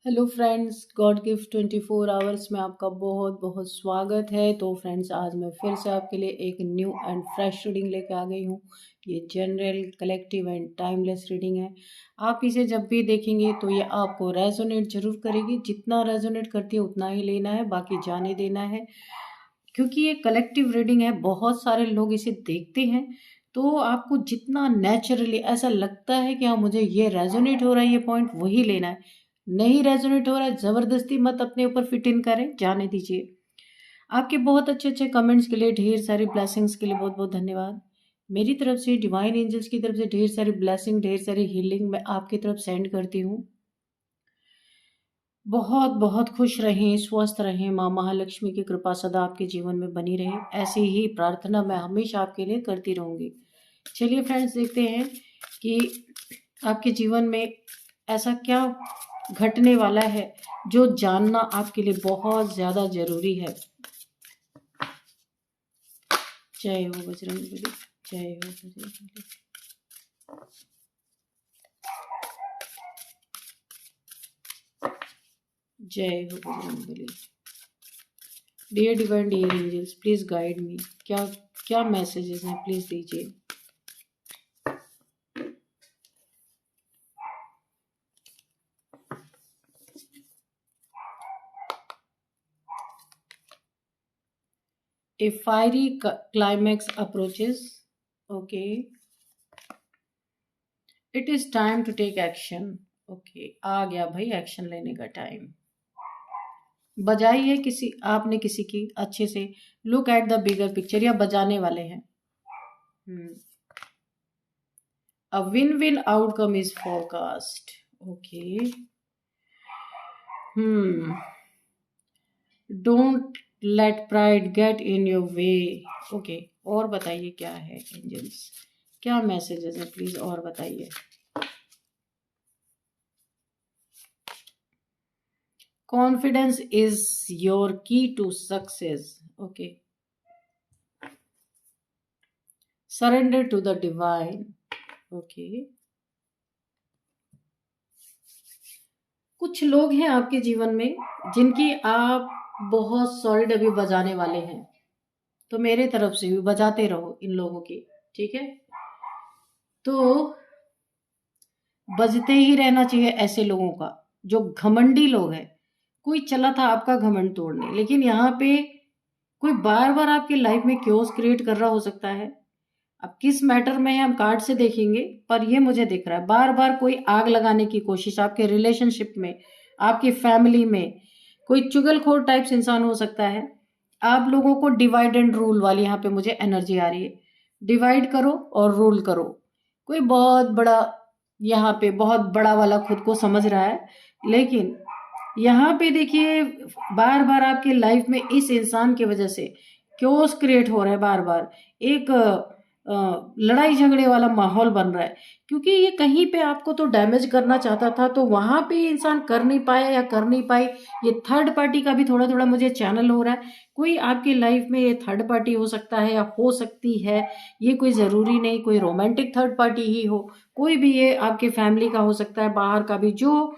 Hello friends, God gift 24 hours में आपका बहुत बहुत स्वागत है। तो फ्रेंड्स, आज मैं फिर से आपके लिए एक न्यू एंड फ्रेश रीडिंग लेके आ गई हूँ। ये general, collective and timeless reading है। आप इसे जब भी देखेंगे तो ये आपको रेजोनेट जरूर करेगी। जितना रेजोनेट करती है उतना ही लेना है, बाकी जाने देना है। क्योंकि ये कलेक्टिव रीडिंग है, बहुत सारे लोग इसे देखते हैं, तो आपको जितना नेचुरली ऐसा लगता है कि हाँ मुझे ये रेजोनेट हो रहा है, ये पॉइंट वही लेना है। नहीं रेजोनेट हो रहा है, ज़बरदस्ती मत अपने ऊपर फिट इन करें, जाने दीजिए। आपके बहुत अच्छे अच्छे कमेंट्स के लिए, ढेर सारी ब्लेसिंग्स के लिए बहुत बहुत धन्यवाद। मेरी तरफ से, डिवाइन एंजल्स की तरफ से ढेर सारी ब्लेसिंग, ढेर सारी हीलिंग मैं आपकी तरफ सेंड करती हूँ। बहुत बहुत खुश रहें, स्वस्थ रहें, माँ महालक्ष्मी की कृपा सदा आपके जीवन में बनी रहे। ऐसी ही प्रार्थना मैं हमेशा आपके लिए करती रहूँगी। चलिए फ्रेंड्स, देखते हैं कि आपके जीवन में ऐसा क्या घटने वाला है जो जानना आपके लिए बहुत ज़्यादा ज़रूरी है। जय हो बजरंगबली, जय हो बजरंगबली। जय हो Bajrangbali. Dear divine, dear angels, please guide me. क्या क्या मैसेजेस हैं, प्लीज़ दीजिए। A fiery climax approaches. Okay. It is time to take action. Okay. आ गया भाई एक्शन लेने का टाइम। बजाई है किसी, आपने किसी की अच्छे से। Look at the bigger picture, या बजाने वाले हैं। A win-win outcome is forecast. Okay. Don't let pride get in your way. Okay. और बताइए क्या है एंजल्स, क्या मैसेजेस हैं, प्लीज और बताइए। Confidence is your key to success. Okay. Surrender to the divine. Okay. कुछ लोग हैं आपके जीवन में जिनकी आप बहुत सॉलिड अभी बजाने वाले हैं, तो मेरे तरफ से भी बजाते रहो इन लोगों की, ठीक है। तो बजते ही रहना चाहिए ऐसे लोगों का, जो घमंडी लोग हैं। कोई चला था आपका घमंड तोड़ने, लेकिन यहाँ पे कोई बार बार आपकी लाइफ में क्योस क्रिएट कर रहा हो सकता है। अब किस मैटर में है हम कार्ड से देखेंगे, पर ये मुझे दिख रहा है बार बार कोई आग लगाने की कोशिश आपके रिलेशनशिप में, आपकी फैमिली में। कोई चुगलखोर टाइप्स इंसान हो सकता है। आप लोगों को डिवाइड एंड रूल वाली यहाँ पे मुझे एनर्जी आ रही है। डिवाइड करो और रूल करो। कोई बहुत बड़ा, यहाँ पे बहुत बड़ा वाला खुद को समझ रहा है, लेकिन यहाँ पे देखिए बार बार आपके लाइफ में इस इंसान की वजह से क्योस क्रिएट हो रहा है। बार बार एक लड़ाई झगड़े वाला माहौल बन रहा है, क्योंकि ये कहीं पे आपको तो डैमेज करना चाहता था, तो वहां पे इंसान कर नहीं पाया या कर नहीं पाई। ये थर्ड पार्टी का भी थोड़ा थोड़ा मुझे चैनल हो रहा है। कोई आपकी लाइफ में ये थर्ड पार्टी हो सकता है या हो सकती है, ये कोई ज़रूरी नहीं कोई रोमांटिक थर्ड पार्टी ही हो, कोई भी ये आपके फैमिली का हो सकता है, बाहर का भी, जो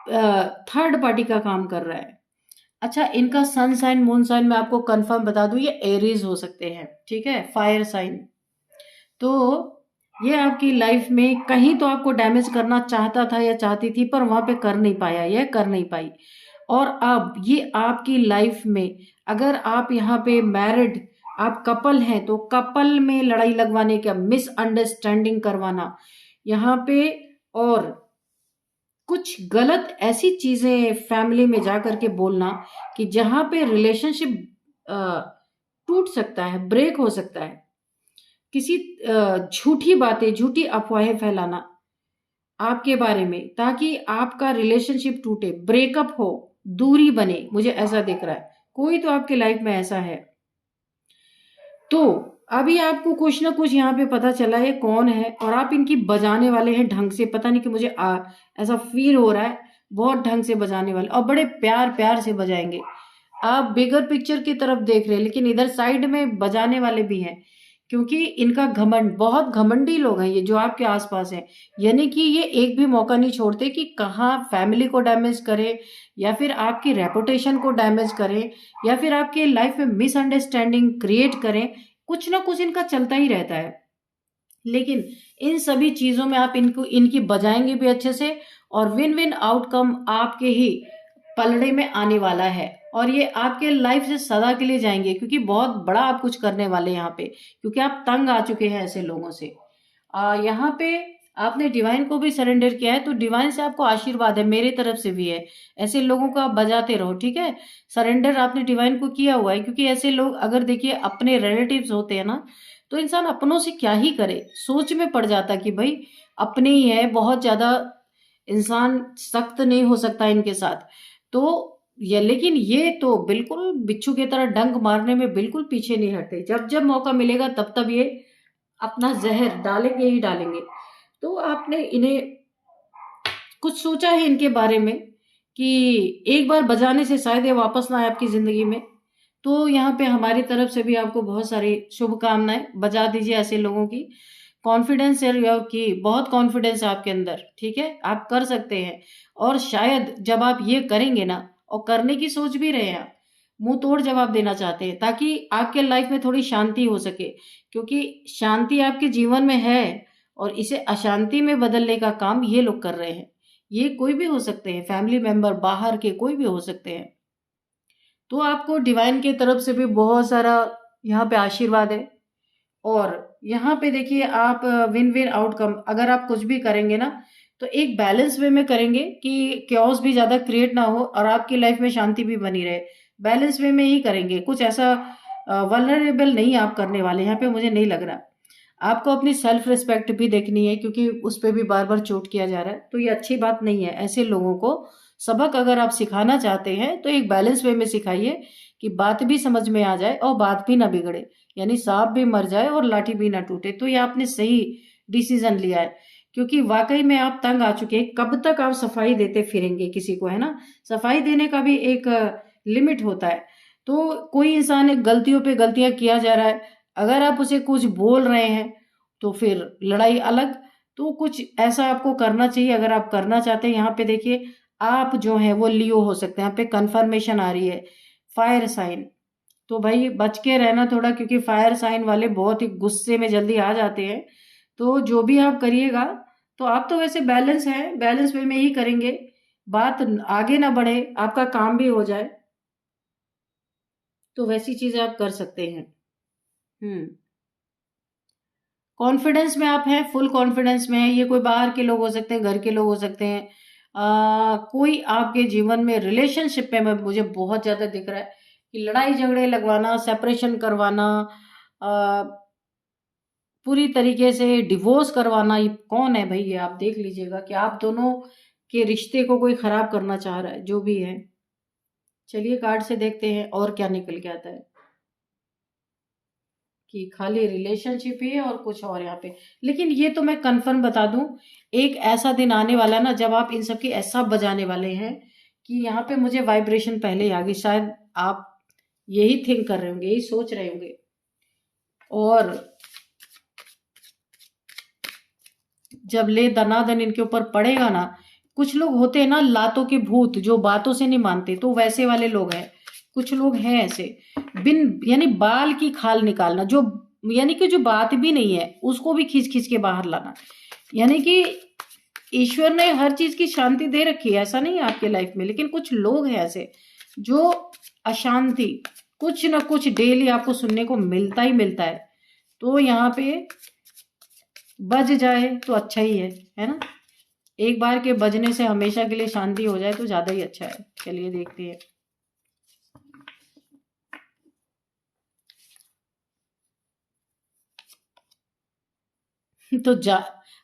थर्ड पार्टी का काम कर रहा है। अच्छा, इनका सन साइन मून साइन मैं आपको कंफर्म बता दूं, ये एरीज हो सकते हैं, ठीक है, फायर साइन। तो ये आपकी लाइफ में कहीं तो आपको डैमेज करना चाहता था या चाहती थी, पर वहां पे कर नहीं पाया, ये कर नहीं पाई। और अब ये आपकी लाइफ में, अगर आप यहाँ पे मैरिड, आप कपल हैं, तो कपल में लड़ाई लगवाने का, मिसअंडरस्टैंडिंग करवाना यहाँ पे, और कुछ गलत ऐसी चीजें फैमिली में जा करके बोलना कि जहां पे रिलेशनशिप टूट सकता है, ब्रेक हो सकता है। किसी झूठी बातें, झूठी अफवाहें फैलाना आपके बारे में, ताकि आपका रिलेशनशिप टूटे, ब्रेकअप हो, दूरी बने। मुझे ऐसा दिख रहा है, कोई तो आपके लाइफ में ऐसा है। तो अभी आपको कुछ ना कुछ यहाँ पे पता चला है कौन है, और आप इनकी बजाने वाले हैं ढंग से। पता नहीं कि मुझे ऐसा फील हो रहा है, बहुत ढंग से बजाने वाले, और बड़े प्यार प्यार से बजाएंगे। आप बिगर पिक्चर की तरफ देख रहे हैं, लेकिन इधर साइड में बजाने वाले भी हैं, क्योंकि इनका घमंड, बहुत घमंडी लोग हैं ये जो आपके आसपास हैं। यानी कि ये एक भी मौका नहीं छोड़ते कि कहाँ फैमिली को डैमेज करें, या फिर आपकी रेपुटेशन को डैमेज करें, या फिर आपके लाइफ में मिसअंडरस्टैंडिंग क्रिएट करें। कुछ ना कुछ इनका चलता ही रहता है। लेकिन इन सभी चीजों में आप इनको इनकी बजाएंगे भी अच्छे से, और विन विन आउटकम आपके ही पलड़े में आने वाला है, और ये आपके लाइफ से सदा के लिए जाएंगे, क्योंकि बहुत बड़ा आप कुछ करने वाले हैं यहाँ पे, क्योंकि आप तंग आ चुके हैं ऐसे लोगों से। यहाँ पे आपने डिवाइन को भी सरेंडर किया है, तो डिवाइन से आपको आशीर्वाद है, मेरे तरफ से भी है। ऐसे लोगों को आप बजाते रहो, ठीक है। सरेंडर आपने डिवाइन को किया हुआ है, क्योंकि ऐसे लोग अगर देखिए अपने रिलेटिव्स होते हैं ना, तो इंसान अपनों से क्या ही करे, सोच में पड़ जाता कि भाई अपने ही है, बहुत ज्यादा इंसान सख्त नहीं हो सकता इनके साथ। तो ये, लेकिन ये तो बिल्कुल बिच्छू की तरह डंक मारने में बिल्कुल पीछे नहीं हटते। जब जब मौका मिलेगा तब तब ये अपना जहर डालेंगे ही डालेंगे। तो आपने इन्हें कुछ सोचा है इनके बारे में कि एक बार बजाने से शायद ये वापस ना आए आपकी जिंदगी में? तो यहाँ पे हमारी तरफ से भी आपको बहुत सारी शुभकामनाएं। बजा दीजिए ऐसे लोगों की। कॉन्फिडेंस है की, बहुत कॉन्फिडेंस है आपके अंदर, ठीक है, आप कर सकते हैं। और शायद जब आप ये करेंगे ना, और करने की सोच भी रहे हैं आप, मुंह तोड़ जवाब देना चाहते हैं, ताकि आपके लाइफ में थोड़ी शांति हो सके, क्योंकि शांति आपके जीवन में है, और इसे अशांति में बदलने का काम ये लोग कर रहे हैं। ये कोई भी हो सकते हैं, फैमिली मेंबर, बाहर के कोई भी हो सकते हैं। तो आपको डिवाइन की तरफ से भी बहुत सारा यहाँ पे आशीर्वाद है। और यहाँ पे देखिए आप विन विन आउटकम, अगर आप कुछ भी करेंगे ना, तो एक बैलेंस वे में करेंगे कि क्योस भी ज्यादा क्रिएट ना हो और आपकी लाइफ में शांति भी बनी रहे। बैलेंस वे में ही करेंगे, कुछ ऐसा वल्नरेबल नहीं आप करने वाले यहाँ पे, मुझे नहीं लग रहा। आपको अपनी सेल्फ रिस्पेक्ट भी देखनी है, क्योंकि उस पर भी बार बार चोट किया जा रहा है, तो ये अच्छी बात नहीं है। ऐसे लोगों को सबक अगर आप सिखाना चाहते हैं तो एक बैलेंस वे में सिखाइए, कि बात भी समझ में आ जाए और बात भी ना बिगड़े, यानी सांप भी मर जाए और लाठी भी ना टूटे। तो ये आपने सही डिसीजन लिया है, क्योंकि वाकई में आप तंग आ चुके हैं। कब तक आप सफाई देते फिरेंगे किसी को, है ना? सफाई देने का भी एक लिमिट होता है। तो कोई इंसान एक गलतियों पे गलतियां किया जा रहा है, अगर आप उसे कुछ बोल रहे हैं तो फिर लड़ाई अलग। तो कुछ ऐसा आपको करना चाहिए अगर आप करना चाहते हैं। यहाँ पे देखिए आप जो है वो लियो हो सकते हैं, यहाँ पे कंफर्मेशन आ रही है, फायर साइन। तो भाई बच के रहना थोड़ा, क्योंकि फायर साइन वाले बहुत ही गुस्से में जल्दी आ जाते हैं। तो जो भी आप करिएगा, तो आप तो वैसे बैलेंस है, बैलेंस वे में ही करेंगे, बात आगे ना बढ़े, आपका काम भी हो जाए, तो वैसी चीजें आप कर सकते हैं। हम्म। कॉन्फिडेंस में आप हैं, फुल कॉन्फिडेंस में है। ये कोई बाहर के लोग हो सकते हैं, घर के लोग हो सकते हैं, कोई आपके जीवन में रिलेशनशिप में मुझे बहुत ज्यादा दिख रहा है कि लड़ाई झगड़े लगवाना, सेपरेशन करवाना, आ, पूरी तरीके से डिवोर्स करवाना। ये कौन है भाई? ये आप देख लीजिएगा कि आप दोनों के रिश्ते को कोई खराब करना चाह रहा है, जो भी है। चलिए कार्ड से देखते हैं और क्या निकल के आता है, कि खाली रिलेशनशिप ही है और कुछ और यहाँ पे। लेकिन ये तो मैं कंफर्म बता दूं, एक ऐसा दिन आने वाला ना जब आप इन सब की ऐसा बजाने वाले हैं कि यहाँ पे मुझे वाइब्रेशन पहले ही आ गई। शायद आप यही थिंक कर रहे होंगे, यही सोच रहे होंगे। और जब ले दनादन इनके ऊपर पड़ेगा ना, कुछ लोग होते हैं ना लातों के भूत, जो बातों से नहीं मानते, तो वैसे वाले लोग हैं। कुछ लोग हैं ऐसे, बिन यानी बाल की खाल निकालना, जो यानी कि जो बात भी नहीं है उसको भी खींच खींच के बाहर लाना। यानी कि ईश्वर ने हर चीज की शांति दे रखी है, ऐसा नहीं है आपके लाइफ में, लेकिन कुछ लोग हैं ऐसे जो अशांति कुछ ना कुछ डेली आपको सुनने को मिलता ही मिलता है। तो यहाँ पे बज जाए तो अच्छा ही है ना? एक बार के बजने से हमेशा के लिए शांति हो जाए तो ज्यादा ही अच्छा है। चलिए देखते हैं। तो जा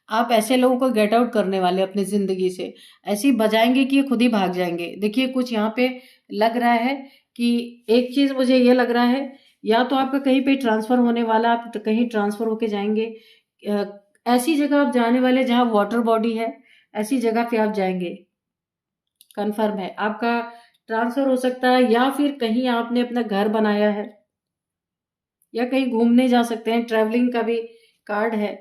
आप ऐसे लोगों को गेट आउट करने वाले अपनी जिंदगी से, ऐसे ही बजाएंगे कि ये खुद ही भाग जाएंगे। देखिए कुछ यहाँ पे लग रहा है कि एक चीज मुझे ये लग रहा है, या तो आपका कहीं पे ट्रांसफर होने वाला, आप कहीं ट्रांसफर होके जाएंगे। अ, ऐसी जगह आप जाने वाले जहाँ वाटर बॉडी है, ऐसी जगह पे आप जाएंगे, कंफर्म है। आपका ट्रांसफर हो सकता है, या फिर कहीं आपने अपना घर बनाया है, या कहीं घूमने जा सकते हैं। ट्रैवलिंग का भी कार्ड है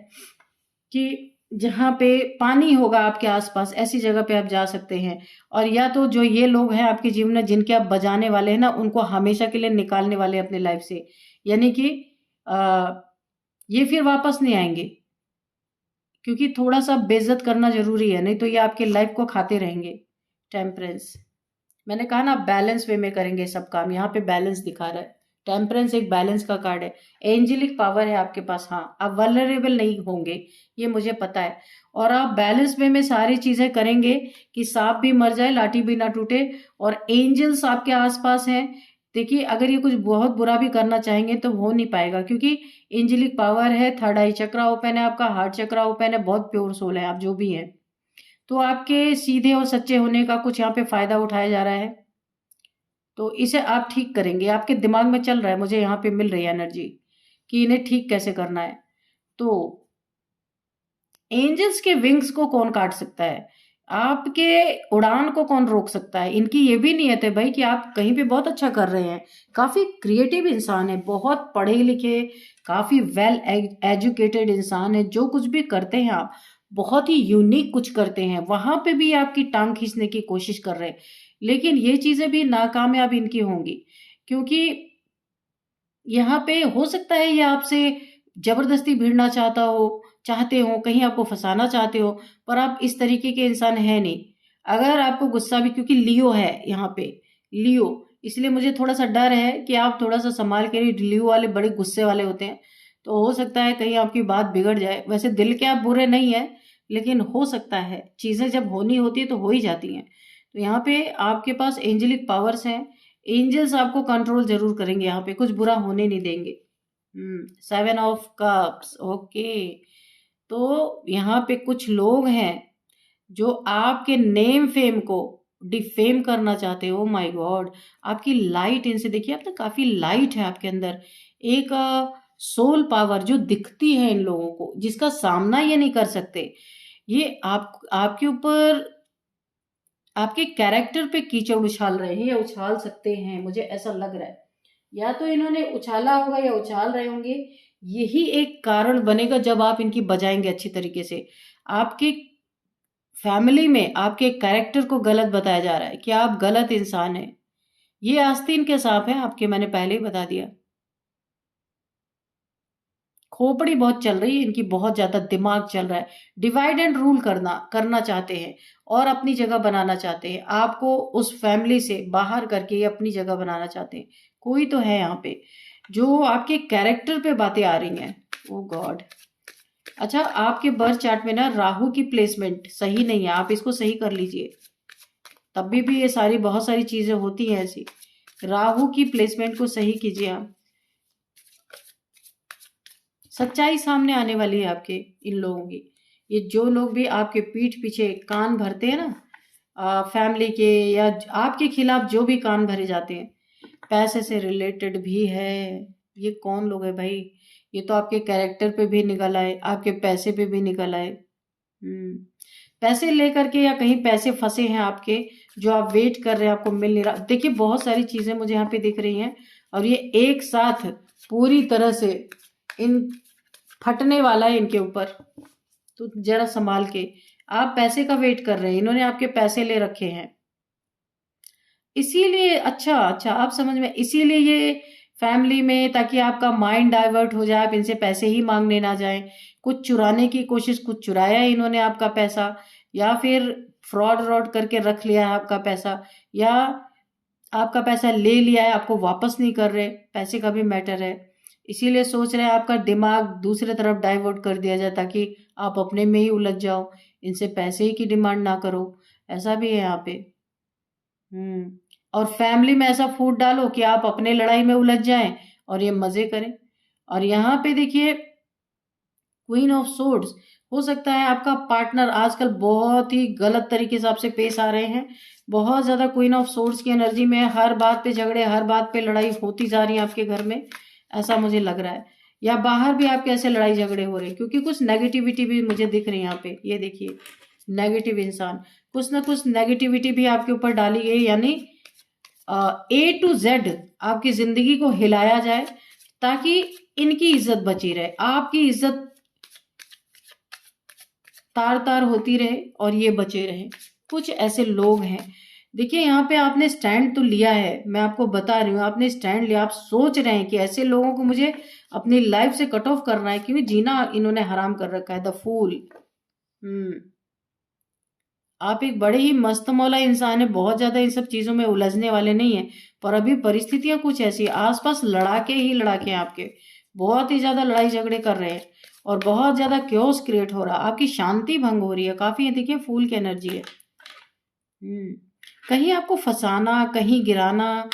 कि जहाँ पे पानी होगा आपके आसपास, ऐसी जगह पे आप जा सकते हैं। और या तो जो ये लोग हैं आपके जीवन में जिनके आप बजाने वाले हैं ना, उनको हमेशा के लिए निकालने वाले हैं अपने लाइफ से, यानी कि आ, ये फिर वापस नहीं आएंगे, क्योंकि थोड़ा सा बेइज्जत करना जरूरी है, नहीं तो ये आपके लाइफ को खाते रहेंगे। टेम्परेंस, मैंने कहा ना बैलेंस वे में करेंगे सब काम, यहाँ पे बैलेंस दिखा रहा है। टेम्परेंस एक बैलेंस का कार्ड है। एंजेलिक पावर है आपके पास, हाँ आप वल्नरेबल नहीं होंगे, ये मुझे पता है। और आप बैलेंस वे में सारी चीजें करेंगे कि सांप भी मर जाए लाठी भी ना टूटे, और एंजल्स आपके आसपास हैं। देखिए अगर ये कुछ बहुत बुरा भी करना चाहेंगे तो हो नहीं पाएगा, क्योंकि एंजेलिक पावर है। थर्ड आई चक्रा ओपन है आपका, हार्ट चक्रा ओपन है, बहुत प्योर सोल है आप जो भी हैं। तो आपके सीधे और सच्चे होने का कुछ यहाँ पे फायदा उठाया जा रहा है, तो इसे आप ठीक करेंगे। आपके दिमाग में चल रहा है, मुझे यहाँ पे मिल रही है एनर्जी कि इन्हें ठीक कैसे करना है। तो एंजल्स के विंग्स को कौन काट सकता है, आपके उड़ान को कौन रोक सकता है। इनकी ये भी नियत है भाई कि आप कहीं पे बहुत अच्छा कर रहे हैं, काफी क्रिएटिव इंसान है, बहुत पढ़े लिखे, काफी वेल एजुकेटेड इंसान है। जो कुछ भी करते हैं आप बहुत ही यूनिक कुछ करते हैं, वहां पे भी आपकी टांग खींचने की कोशिश कर रहे हैं, लेकिन ये चीजें भी नाकामयाब इनकी होंगी, क्योंकि यहाँ पे हो सकता है ये आपसे जबरदस्ती भिड़ना चाहते हो, कहीं आपको फंसाना चाहते हो, पर आप इस तरीके के इंसान है नहीं। अगर आपको गुस्सा भी, क्योंकि लियो है यहाँ पे, लियो, इसलिए मुझे थोड़ा सा डर है कि आप थोड़ा सा संभाल के रहिए। लियो वाले बड़े गुस्से वाले होते हैं, तो हो सकता है कहीं आपकी बात बिगड़ जाए। वैसे दिल के आप बुरे नहीं है, लेकिन हो सकता है, चीजें जब होनी होती है तो हो ही जाती हैं। तो यहाँ पे आपके पास एंजेलिक पावर्स हैं, एंजल्स आपको कंट्रोल जरूर करेंगे, यहाँ पे कुछ बुरा होने नहीं देंगे। 7 ऑफ कप्स, ओके। तो यहाँ पे कुछ लोग हैं जो आपके नेम फेम को डिफेम करना चाहते हो। माय गॉड, आपकी लाइट इनसे, देखिए आप तो काफी लाइट है आपके अंदर, एक सोल पावर जो दिखती है इन लोगों को, जिसका सामना ये नहीं कर सकते। ये आपके ऊपर, आपके कैरेक्टर पे कीचड़ उछाल रहे हैं या उछाल सकते हैं, मुझे ऐसा लग रहा है। या तो इन्होंने उछाला होगा या उछाल रहे होंगे, यही एक कारण बनेगा जब आप इनकी बजाएंगे अच्छी तरीके से। आपके फैमिली में आपके कैरेक्टर को गलत बताया जा रहा है कि आप गलत इंसान हैं। ये आस्तीन के सांप हैं आपके, मैंने पहले ही बता दिया। खोपड़ी बहुत चल रही है इनकी, बहुत ज्यादा दिमाग चल रहा है। डिवाइड एंड रूल करना चाहते हैं और अपनी जगह बनाना चाहते हैं, आपको उस फैमिली से बाहर करके ये अपनी जगह बनाना चाहते हैं। कोई तो है यहाँ पे जो आपके कैरेक्टर पे बातें आ रही हैं। ओ गॉड, अच्छा आपके बर्थ चार्ट में ना राहु की प्लेसमेंट सही नहीं है, आप इसको सही कर लीजिए। तब भी ये सारी बहुत सारी चीजें होती हैं ऐसी, राहु की प्लेसमेंट को सही कीजिए आप। सच्चाई सामने आने वाली है आपके इन लोगों की। ये जो लोग भी आपके पीठ पीछे कान भरते हैं ना, फैमिली के या आपके खिलाफ जो भी कान भरे जाते हैं, पैसे से रिलेटेड भी है। ये कौन लोग है भाई, ये तो आपके कैरेक्टर पे भी निकल आए, आपके पैसे पे भी निकल आए। पैसे लेकर के या कहीं पैसे फंसे हैं आपके, जो आप वेट कर रहे हैं, आपको मिल नहीं रहा। देखिए बहुत सारी चीजें मुझे यहाँ पे दिख रही हैं, और ये एक साथ पूरी तरह से इन फटने वाला है इनके ऊपर। तो जरा संभाल के, आप पैसे का वेट कर रहे हैं, इन्होंने आपके पैसे ले रखे हैं, इसीलिए। अच्छा अच्छा, आप समझ में, इसीलिए ये फैमिली में, ताकि आपका माइंड डाइवर्ट हो जाए, आप इनसे पैसे ही मांगने ना जाएं। कुछ चुराने की कोशिश, कुछ चुराया है इन्होंने आपका पैसा, या फिर फ्रॉड व्रॉड करके रख लिया है आपका पैसा, या आपका पैसा ले लिया है, आपको वापस नहीं कर रहे। पैसे का भी मैटर है, इसीलिए सोच रहे हैं आपका दिमाग दूसरे तरफ डाइवर्ट कर दिया जाए, ताकि आप अपने में ही उलझ जाओ, इनसे पैसे ही की डिमांड ना करो। ऐसा भी है यहाँ पे। और फैमिली में ऐसा फूट डालो कि आप अपने लड़ाई में उलझ जाएं और ये मजे करें। और यहाँ पे देखिए क्वीन ऑफ सोर्ड्स, हो सकता है आपका पार्टनर आजकल बहुत ही गलत तरीके से आपसे पेश आ रहे हैं, बहुत ज्यादा क्वीन ऑफ सोर्ड्स की एनर्जी में है, हर बात पे झगड़े, हर बात पे लड़ाई होती जा रही है आपके घर में, ऐसा मुझे लग रहा है। या बाहर भी आपके ऐसे लड़ाई झगड़े हो रहे हैं, क्योंकि कुछ नेगेटिविटी भी मुझे दिख रही है यहाँ पे। ये देखिए नेगेटिव इंसान, कुछ ना कुछ नेगेटिविटी भी आपके ऊपर डाली गई, यानी A to Z आपकी जिंदगी को हिलाया जाए, ताकि इनकी इज्जत बची रहे, आपकी इज्जत तार तार होती रहे और ये बचे रहे। कुछ ऐसे लोग हैं। देखिए यहाँ पे आपने स्टैंड तो लिया है, मैं आपको बता रही हूँ, आपने स्टैंड लिया, आप सोच रहे हैं कि ऐसे लोगों को मुझे अपनी लाइफ से कट ऑफ करना है, क्योंकि जीना इन्होंने हराम कर रखा है। The fool. आप एक बड़े ही मस्त मौला इंसान है, बहुत ज्यादा इन सब चीजों में उलझने वाले नहीं है, पर अभी परिस्थितियां कुछ ऐसी, आसपास लड़ाके ही लड़ाके हैं आपके, बहुत ही ज्यादा लड़ाई झगड़े कर रहे हैं और बहुत ज्यादा क्योस क्रिएट हो रहा है, आपकी शांति भंग हो रही है काफी। देखिए फूल की एनर्जी है। कहीं आपको फंसाना, कहीं गिराना,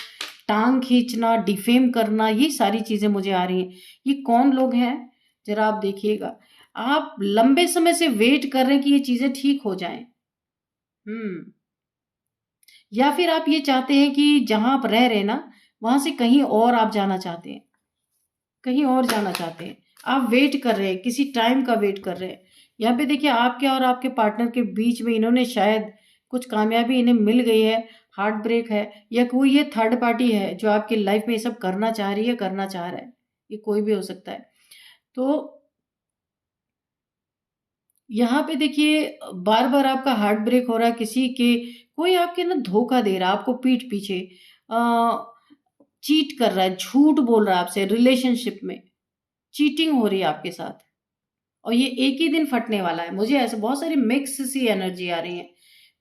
टांग खींचना, डिफेम करना, ये सारी चीजें मुझे आ रही हैं। ये कौन लोग हैं जरा आप देखिएगा। आप लंबे समय से वेट कर रहे हैं कि ये चीजें ठीक हो जाएं। या फिर आप ये चाहते हैं कि जहां आप रह रहे ना, वहां से कहीं और आप जाना चाहते हैं, कहीं और जाना चाहते हैं। आप वेट कर रहे हैं, किसी टाइम का वेट कर रहे हैं। यहाँ पे देखिए आपके और आपके पार्टनर के बीच में इन्होंने शायद कुछ कामयाबी इन्हें मिल गई है, हार्ट ब्रेक है, या कोई ये थर्ड पार्टी है जो आपकी लाइफ में ये सब करना चाह रही है, करना चाह रहा है। ये कोई भी हो सकता है। तो यहाँ पे देखिए बार बार आपका हार्ट ब्रेक हो रहा है किसी के, कोई आपके ना धोखा दे रहा है आपको पीठ पीछे, चीट कर रहा है, झूठ बोल रहा है आपसे, रिलेशनशिप में चीटिंग हो रही है आपके साथ, और ये एक ही दिन फटने वाला है। मुझे ऐसे बहुत सारी मिक्स सी एनर्जी आ रही है,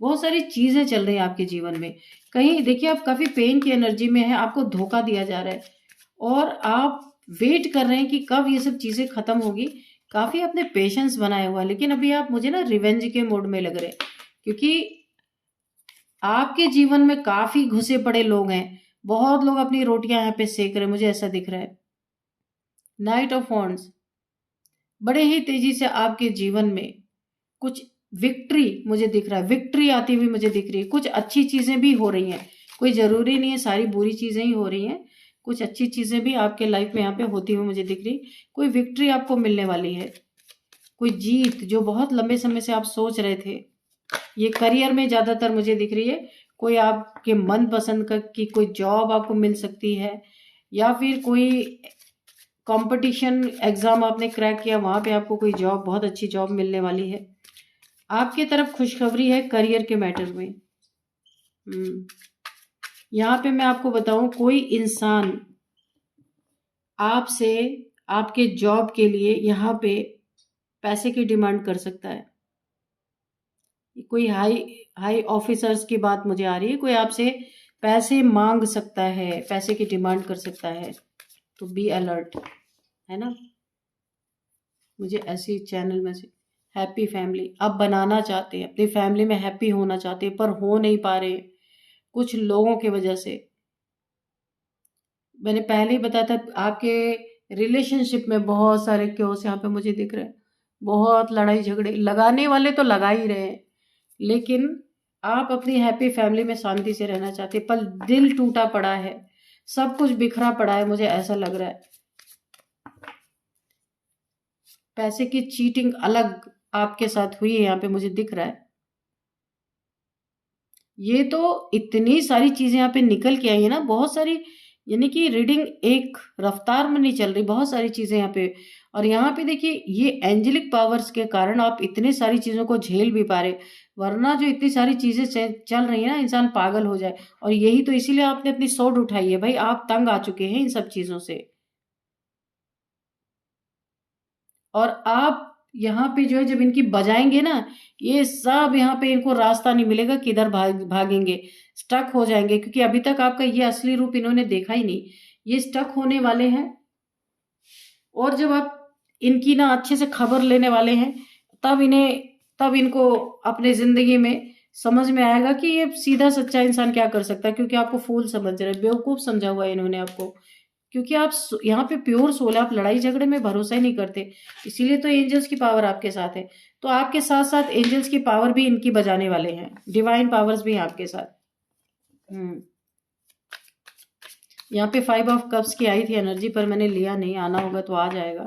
बहुत सारी चीजें चल रही हैं आपके जीवन में। कहीं देखिए आप काफी पेन की एनर्जी में है, आपको धोखा दिया जा रहा है और आप वेट कर रहे हैं कि कब ये सब चीजें खत्म होगी। काफी आपने पेशेंस बनाया हुआ है, लेकिन अभी आप मुझे ना रिवेंज के मोड में लग रहे हैं, क्योंकि आपके जीवन में काफी घुसे पड़े लोग हैं। बहुत लोग अपनी रोटियां यहाँ पे सेक रहे हैं, मुझे ऐसा दिख रहा है। नाइट ऑफ वॉन्ड्स, बड़े ही तेजी से आपके जीवन में कुछ विक्ट्री मुझे दिख रहा है, विक्ट्री आती हुई मुझे दिख रही है। कुछ अच्छी चीजें भी हो रही हैं, कोई जरूरी नहीं है सारी बुरी चीजें ही हो रही हैं, कुछ अच्छी चीजें भी आपके लाइफ में यहाँ पे होती हुई मुझे दिख रही। कोई विक्ट्री आपको मिलने वाली है, कोई जीत जो बहुत लंबे समय से आप सोच रहे थे। ये करियर में ज्यादातर मुझे दिख रही है। कोई आपके मन पसंद का की कोई जॉब आपको मिल सकती है, या फिर कोई कंपटीशन एग्जाम आपने क्रैक किया, वहां पे आपको कोई जॉब, बहुत अच्छी जॉब मिलने वाली है। आपकी तरफ खुशखबरी है करियर के मैटर में। यहाँ पे मैं आपको बताऊं, कोई इंसान आपसे आपके जॉब के लिए यहाँ पे पैसे की डिमांड कर सकता है। कोई हाई हाई ऑफिसर्स की बात मुझे आ रही है, कोई आपसे पैसे मांग सकता है, पैसे की डिमांड कर सकता है, तो बी अलर्ट, है ना। मुझे ऐसी चैनल में से हैप्पी फैमिली आप बनाना चाहते हैं, अपनी फैमिली में हैप्पी होना चाहते हैं, पर हो नहीं पा रहे कुछ लोगों की वजह से। मैंने पहले ही बताया था आपके रिलेशनशिप में बहुत सारे क्योस यहाँ पे मुझे दिख रहे हैं, बहुत लड़ाई झगड़े, लगाने वाले तो लगा ही रहे हैं, लेकिन आप अपनी हैप्पी फैमिली में शांति से रहना चाहते हैं, पर दिल टूटा पड़ा है, सब कुछ बिखरा पड़ा है, मुझे ऐसा लग रहा है। पैसे की चीटिंग अलग आपके साथ हुई है, यहाँ पे मुझे दिख रहा है। ये तो इतनी सारी चीजें यहाँ पे निकल के आई है ना, बहुत सारी, यानी कि रीडिंग एक रफ्तार में नहीं चल रही, बहुत सारी चीजें यहाँ पे। और यहाँ पे देखिए ये एंजेलिक पावर्स के कारण आप इतने सारी चीजों को झेल भी पा रहे, वरना जो इतनी सारी चीजें चल रही है ना, इंसान पागल हो जाए। और यही तो इसीलिए आपने अपनी सोड उठाई है भाई, आप तंग आ चुके हैं इन सब चीजों से, और आप यहाँ पे जो है जब इनकी बजाएंगे ना, ये सब यहाँ पे इनको रास्ता नहीं मिलेगा किधर भागेंगे, स्टक हो जाएंगे, क्योंकि अभी तक आपका ये असली रूप इन्होंने देखा ही नहीं। ये स्टक होने वाले हैं, और जब आप इनकी ना अच्छे से खबर लेने वाले हैं, तब इनको अपने जिंदगी में समझ में आएगा कि ये सीधा सच्चा इंसान क्या कर सकता है, क्योंकि आपको फूल समझ रहे हैं, बेवकूफ समझा हुआ है इन्होंने आपको, क्योंकि आप यहाँ पे प्योर सोल है, आप लड़ाई झगड़े में भरोसा ही नहीं करते, इसीलिए तो एंजल्स की पावर आपके साथ है। तो आपके साथ साथ एंजल्स की पावर भी इनकी बजाने वाले हैं, डिवाइन पावर्स भी हैं आपके साथ। यहाँ पे 5 ऑफ कप्स की आई थी एनर्जी, पर मैंने लिया नहीं, आना होगा तो आ जाएगा।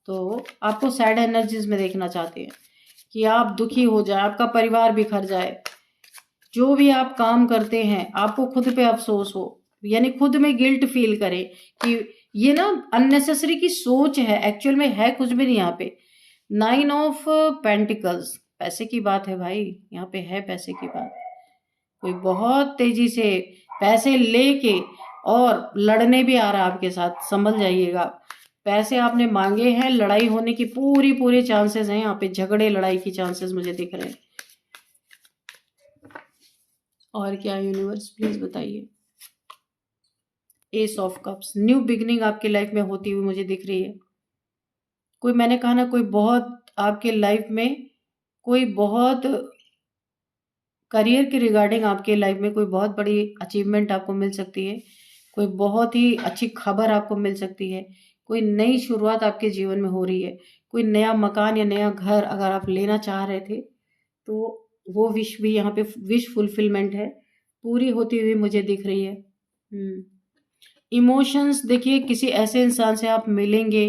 तो आपको सैड एनर्जीज में देखना चाहते हैं कि आप दुखी हो जाए, आपका परिवार बिखर जाए, जो भी आप काम करते हैं आपको खुद पे अफसोस हो, यानी खुद में गिल्ट फील करें कि ये ना अननेसेसरी की सोच है, एक्चुअल में है कुछ भी नहीं यहाँ पे। 9 ऑफ पेंटिकल्स, पैसे की बात है भाई, यहाँ पे है पैसे की बात। कोई बहुत तेजी से पैसे लेके और लड़ने भी आ रहा है आपके साथ, संभल जाइएगा। पैसे आपने मांगे हैं, लड़ाई होने की पूरे चांसेस हैं यहाँ पे, झगड़े लड़ाई की चांसेस मुझे दिख रहे हैं। और क्या यूनिवर्स प्लीज बताइए। S of cups, new beginning आपकी लाइफ में होती हुई मुझे दिख रही है। कोई, मैंने कहा ना, कोई बहुत आपके लाइफ में कोई बहुत करियर के रिगार्डिंग आपके लाइफ में कोई बहुत बड़ी अचीवमेंट आपको मिल सकती है। कोई बहुत ही अच्छी खबर आपको मिल सकती है। कोई नई शुरुआत आपके जीवन में हो रही है। कोई नया मकान या नया घर अगर आप लेना चाह रहे थे तो वो विश भी यहाँ पे विश फुलफिलमेंट है, पूरी होती हुई मुझे दिख रही है। इमोशंस देखिए, किसी ऐसे इंसान से आप मिलेंगे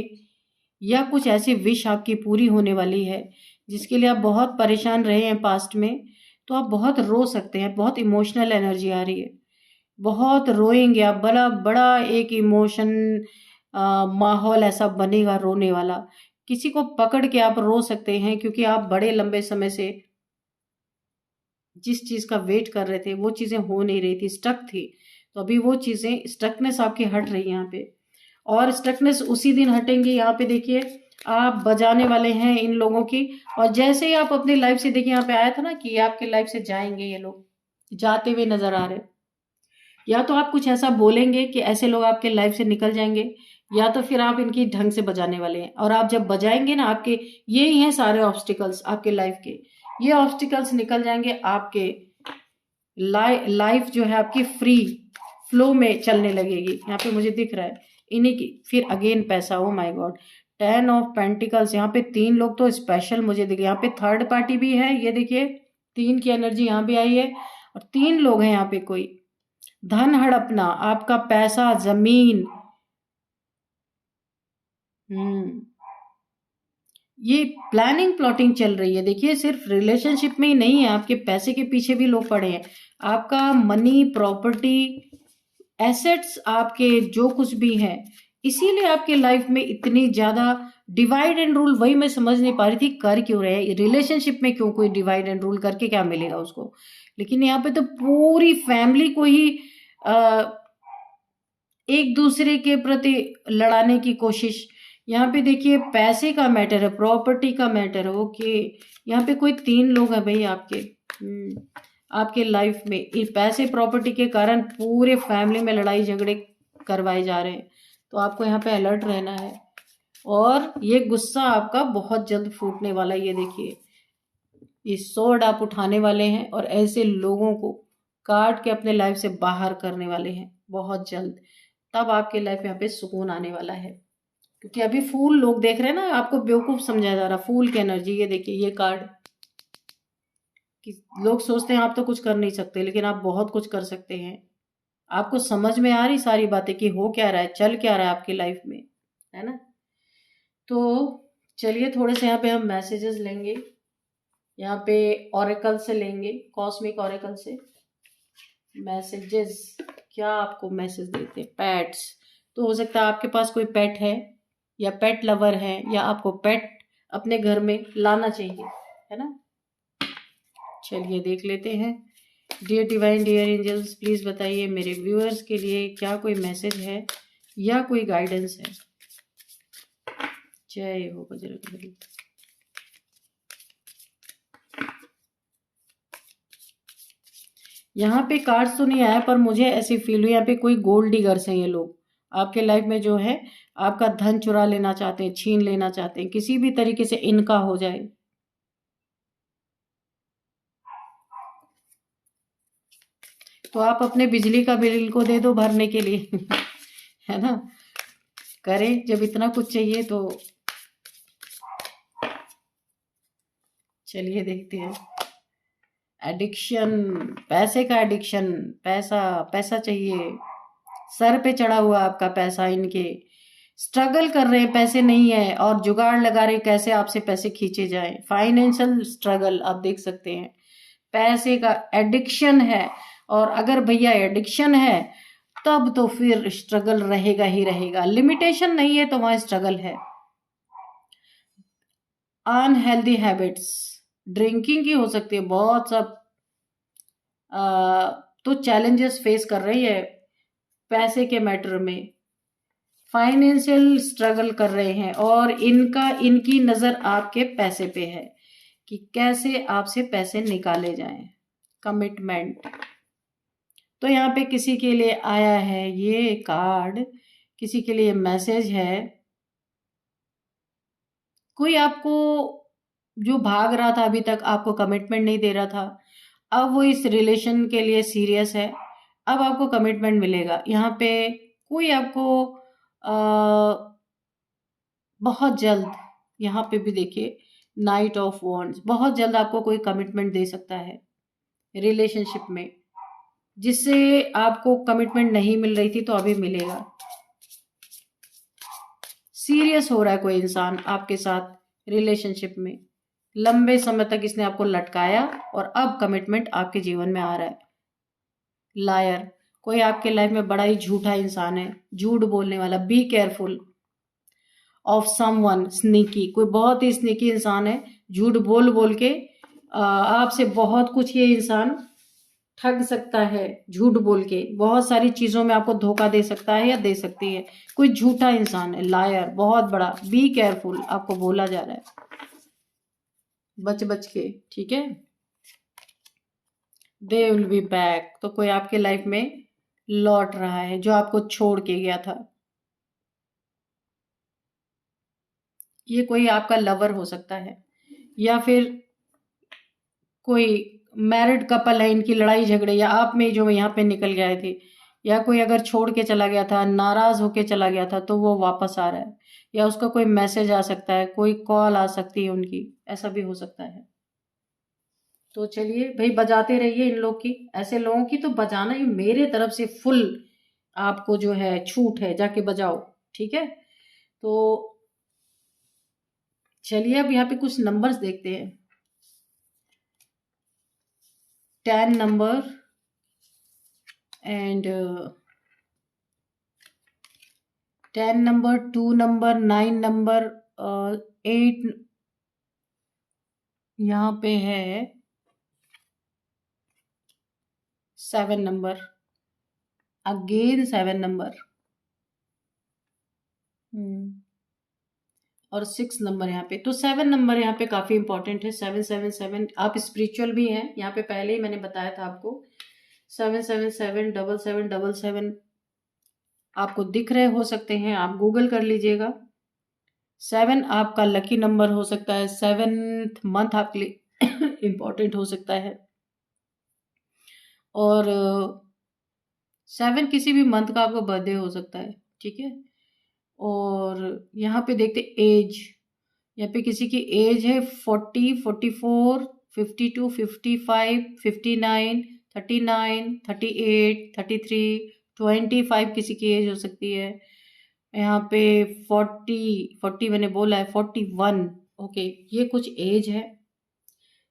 या कुछ ऐसी विश आपकी पूरी होने वाली है जिसके लिए आप बहुत परेशान रहे हैं पास्ट में, तो आप बहुत रो सकते हैं। बहुत इमोशनल एनर्जी आ रही है, बहुत रोएंगे आप, बड़ा बड़ा एक इमोशन माहौल ऐसा बनेगा रोने वाला। किसी को पकड़ के आप रो सकते हैं क्योंकि आप बड़े लंबे समय से जिस चीज का वेट कर रहे थे वो चीजें हो नहीं रही थी, स्टक थी। तो अभी वो चीजें, स्टकनेस आपकी हट रही है यहाँ पे, और स्टकनेस उसी दिन हटेंगी। यहाँ पे देखिए आप बजाने वाले हैं इन लोगों की, और जैसे ही आप अपनी लाइफ से, देखिए यहाँ पे आया था ना कि आपके लाइफ से जाएंगे, ये लोग जाते हुए नजर आ रहे हैं। या तो आप कुछ ऐसा बोलेंगे कि ऐसे लोग आपके लाइफ से निकल जाएंगे, या तो फिर आप इनकी ढंग से बजाने वाले हैं। और आप जब बजाएंगे ना, आपके ये ही हैं सारे ऑब्स्टिकल्स आपके लाइफ के, ये ऑब्स्टिकल्स निकल जाएंगे, आपके लाइफ जो है आपकी फ्री फ्लो में चलने लगेगी। यहाँ पे मुझे दिख रहा है इन्हीं की। फिर अगेन पैसा, oh my God, 10 of pentacles. यहाँ पे 3 लोग तो स्पेशल मुझे दिखे। यहाँ पे थर्ड पार्टी भी है, ये देखिए 3 की एनर्जी यहाँ भी आई है, और 3 लोग हैं यहाँ पे। कोई धन हड़पना, आपका पैसा, जमीन, ये प्लानिंग प्लॉटिंग चल रही है। देखिए सिर्फ रिलेशनशिप में ही नहीं है, आपके पैसे के पीछे भी लोग पड़े हैं। आपका मनी, प्रॉपर्टी, एसेट्स, आपके जो कुछ भी है, इसीलिए आपके लाइफ में इतनी ज्यादा डिवाइड एंड रूल। वही मैं समझ नहीं पा रही थी, कर क्यों रहे रिलेशनशिप में, क्यों कोई डिवाइड एंड रूल करके क्या मिलेगा उसको। लेकिन यहाँ पे तो पूरी फैमिली को ही एक दूसरे के प्रति लड़ाने की कोशिश। यहाँ पे देखिए पैसे का मैटर है, प्रॉपर्टी का मैटर है। ओके, यहाँ पे कोई 3 लोग हैं भाई आपके आपके लाइफ में। पैसे प्रॉपर्टी के कारण पूरे फैमिली में लड़ाई झगड़े करवाए जा रहे हैं, तो आपको यहाँ पे अलर्ट रहना है। और ये गुस्सा आपका बहुत जल्द फूटने वाला है। ये देखिए, ये स्वॉर्ड आप उठाने वाले हैं और ऐसे लोगों को काट के अपने लाइफ से बाहर करने वाले हैं बहुत जल्द। तब आपके लाइफ में यहाँ पे सुकून आने वाला है, क्योंकि अभी फूल लोग देख रहे हैं ना, आपको बेवकूफ समझा जा रहा, फूल की एनर्जी। ये देखिए ये कार्ड, कि लोग सोचते हैं आप तो कुछ कर नहीं सकते, लेकिन आप बहुत कुछ कर सकते हैं। आपको समझ में आ रही सारी बातें कि हो क्या रहा है, चल क्या रहा है आपकी लाइफ में, है ना। तो चलिए थोड़े से यहाँ पे हम मैसेजेस लेंगे, यहाँ पे ऑरेकल से लेंगे, कॉस्मिक ऑरेकल से मैसेजेस। क्या आपको मैसेज देते हैं पेट्स। तो हो सकता है आपके पास कोई पेट है या पेट लवर है, या आपको पेट अपने घर में लाना चाहिए, है ना। चलिए देख लेते हैं। Dear divine, dear angels, please बताइए मेरे व्यूअर्स के लिए क्या कोई मैसेज है या कोई गाइडेंस है। जय हो बजरंगबली। यहाँ पे कार्ड्स तो नहीं आया, पर मुझे ऐसी फील हुई यहाँ पे कोई गोल्ड डिगर्स हैं ये लोग आपके लाइफ में, जो है आपका धन चुरा लेना चाहते हैं, छीन लेना चाहते हैं, किसी भी तरीके से इनका हो जाए। तो आप अपने बिजली का बिल को दे दो भरने के लिए है ना, करें जब इतना कुछ चाहिए तो। चलिए देखते हैं। एडिक्शन, पैसे का एडिक्शन, पैसा पैसा चाहिए, सर पे चढ़ा हुआ आपका पैसा, इनके स्ट्रगल कर रहे हैं, पैसे नहीं है और जुगाड़ लगा रहे कैसे आपसे पैसे खींचे जाएं। फाइनेंशियल स्ट्रगल आप देख सकते हैं, पैसे का एडिक्शन है। और अगर भैया एडिक्शन है तब तो फिर स्ट्रगल रहेगा ही रहेगा। लिमिटेशन नहीं है तो वहां स्ट्रगल है। अनहेल्दी हैबिट्स, ड्रिंकिंग की हो सकती है, बहुत सब तो चैलेंजेस फेस कर रही है पैसे के मैटर में, फाइनेंशियल स्ट्रगल कर रहे हैं, और इनकी नजर आपके पैसे पे है कि कैसे आपसे पैसे निकाले जाएं। कमिटमेंट, तो यहाँ पे किसी के लिए आया है ये कार्ड, किसी के लिए मैसेज है। कोई आपको जो भाग रहा था अभी तक, आपको कमिटमेंट नहीं दे रहा था, अब वो इस रिलेशन के लिए सीरियस है। अब आपको कमिटमेंट मिलेगा। यहाँ पे कोई आपको बहुत जल्द, यहाँ पे भी देखिए नाइट ऑफ वॉन्ड्स, बहुत जल्द आपको कोई कमिटमेंट दे सकता है रिलेशनशिप में, जिससे आपको कमिटमेंट नहीं मिल रही थी तो अभी मिलेगा। सीरियस हो रहा है कोई इंसान आपके साथ रिलेशनशिप में, लंबे समय तक इसने आपको लटकाया और अब कमिटमेंट आपके जीवन में आ रहा है। लायर, कोई आपके लाइफ में बड़ा ही झूठा इंसान है, झूठ बोलने वाला। Be careful of someone sneaky, कोई बहुत ही स्नीकी इंसान है, झूठ बोल बोल के आपसे बहुत कुछ ये इंसान ठग सकता है। झूठ बोल के बहुत सारी चीजों में आपको धोखा दे सकता है या दे सकती है। कोई झूठा इंसान है, लायर, बहुत बड़ा। बी केयरफुल आपको बोला जा रहा है, बच बच के, ठीक है। दे विल बी बैक, तो कोई आपके लाइफ में लौट रहा है जो आपको छोड़ के गया था। ये कोई आपका लवर हो सकता है, या फिर कोई मैरिड कपल है, इनकी लड़ाई झगड़े या आप में जो यहाँ पे निकल गए थे, या कोई अगर छोड़ के चला गया था, नाराज होके चला गया था, तो वो वापस आ रहा है, या उसका कोई मैसेज आ सकता है, कोई कॉल आ सकती है उनकी, ऐसा भी हो सकता है। तो चलिए भाई, बजाते रहिए इन लोग की, ऐसे लोगों की तो बजाना ही मेरे तरफ से फुल आपको जो है छूट है, जाके बजाओ, ठीक है। तो चलिए अब यहाँ पे कुछ नंबर्स देखते हैं। 10 number and 10 number, 2 number, 9 number, 8, यहाँ पे है 7 नंबर, अगेन 7 नंबर, और 6 नंबर यहाँ पे। तो 7 नंबर यहाँ पे काफी इंपॉर्टेंट है। 777, आप स्पिरिचुअल भी हैं, यहाँ पे पहले ही मैंने बताया था आपको। 777, 7777 आपको दिख रहे हो सकते हैं, आप गूगल कर लीजिएगा। 7 आपका लकी नंबर हो सकता है, 7th मंथ आपके लिए इम्पोर्टेंट हो सकता है, और 7 किसी भी मंथ का आपका बर्थडे हो सकता है, ठीक है। और यहाँ पे देखते एज, यहाँ पे किसी की एज है 40, 44, 52, 55, 59, 39, 38, 33, 25 किसी की एज हो सकती है। यहाँ पे 40 मैंने बोला है, 41, ओके, ये कुछ एज है।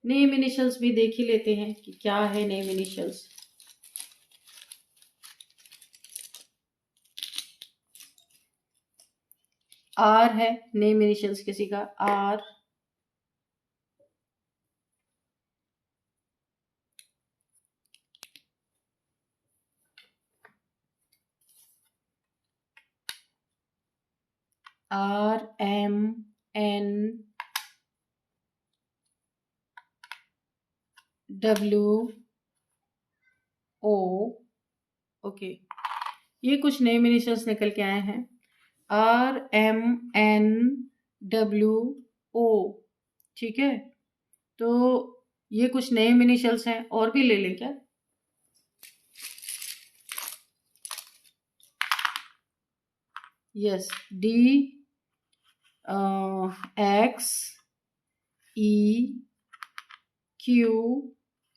नेम इनिशियल्स भी देख ही लेते हैं कि क्या है नेम इनिशियल्स। आर है नेम इनिशियल्स किसी का, R. R M N W O, okay, ये कुछ नेम इनिशियल्स निकल के आए हैं। R M N W O, ठीक है। तो ये कुछ नेम इनिशियल्स हैं, और भी ले लें क्या? यस, डी, एक्स, ई, क्यू,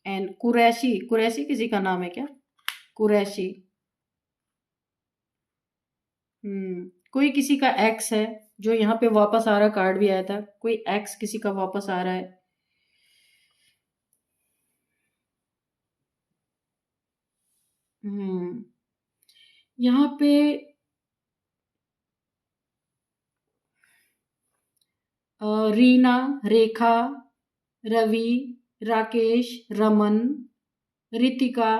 एन। कुरैशी, कुरैशी किसी का नाम है क्या? कुरैशी, कोई किसी का एक्स है जो यहाँ पे वापस आ रहा, कार्ड भी आया था, कोई एक्स किसी का वापस आ रहा है। यहाँ पे रीना, रेखा, रवि, राकेश, रमन, रितिका,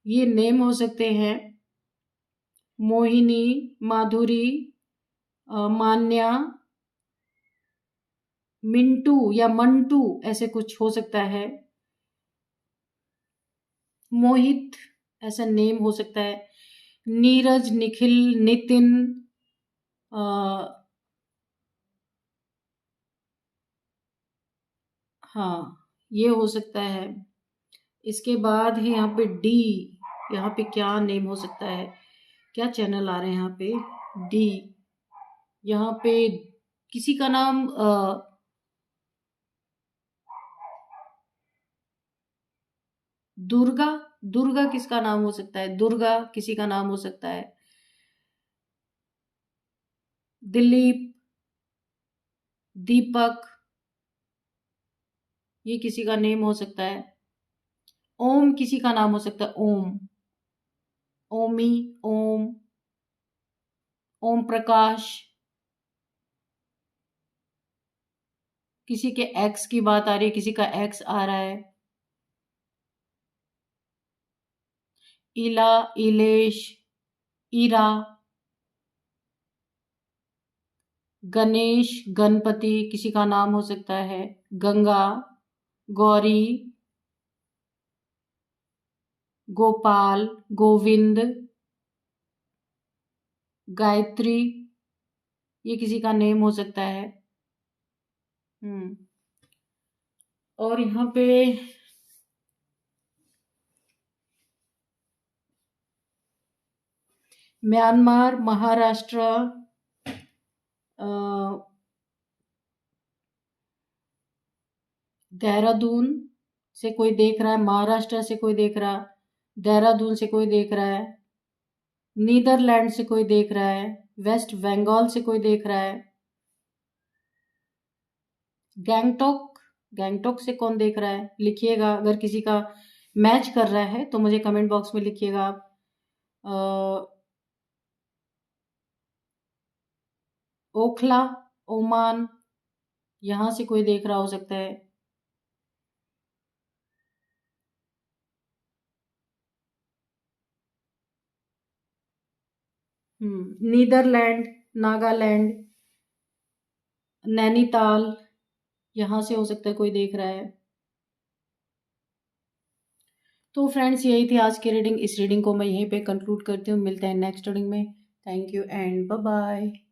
ये नेम हो सकते हैं। मोहिनी, माधुरी, मान्या, मिंटू या मंटू, ऐसे कुछ हो सकता है। मोहित, ऐसा नेम हो सकता है। नीरज, निखिल, नितिन, हाँ, ये हो सकता है। इसके बाद है यहाँ पे डी। यहाँ पे क्या नेम हो सकता है, क्या चैनल आ रहे हैं यहाँ पे? डी। यहाँ पे किसी का नाम दुर्गा। दुर्गा किसका नाम हो सकता है? दुर्गा किसी का नाम हो सकता है। दिलीप, दीपक, ये किसी का नेम हो सकता है। ओम किसी का नाम हो सकता है। ओम, ओमी, ओम, ओम प्रकाश। किसी के एक्स की बात आ रही है, किसी का एक्स आ रहा है। इला, इलेश, ईरा, गणेश, गणपति किसी का नाम हो सकता है। गंगा, गौरी, गोपाल, गोविंद, गायत्री, ये किसी का नेम हो सकता है। और यहाँ पे म्यांमार, महाराष्ट्र, देहरादून से कोई देख रहा है, महाराष्ट्र से कोई देख रहा है, देहरादून से कोई देख रहा है, नीदरलैंड से कोई देख रहा है, वेस्ट बंगाल से कोई देख रहा है, गैंगटॉक, गैंगटॉक से कौन देख रहा है लिखिएगा। अगर किसी का मैच कर रहा है तो मुझे कमेंट बॉक्स में लिखिएगा आप। ओखला, ओमान, यहाँ से कोई देख रहा हो सकता है। नीदरलैंड, नागालैंड, नैनीताल, यहाँ से हो सकता है कोई देख रहा है। तो फ्रेंड्स, यही थी आज की रीडिंग। इस रीडिंग को मैं यहीं पे कंक्लूड करती हूँ। मिलते हैं नेक्स्ट रीडिंग में। Thank you and bye bye.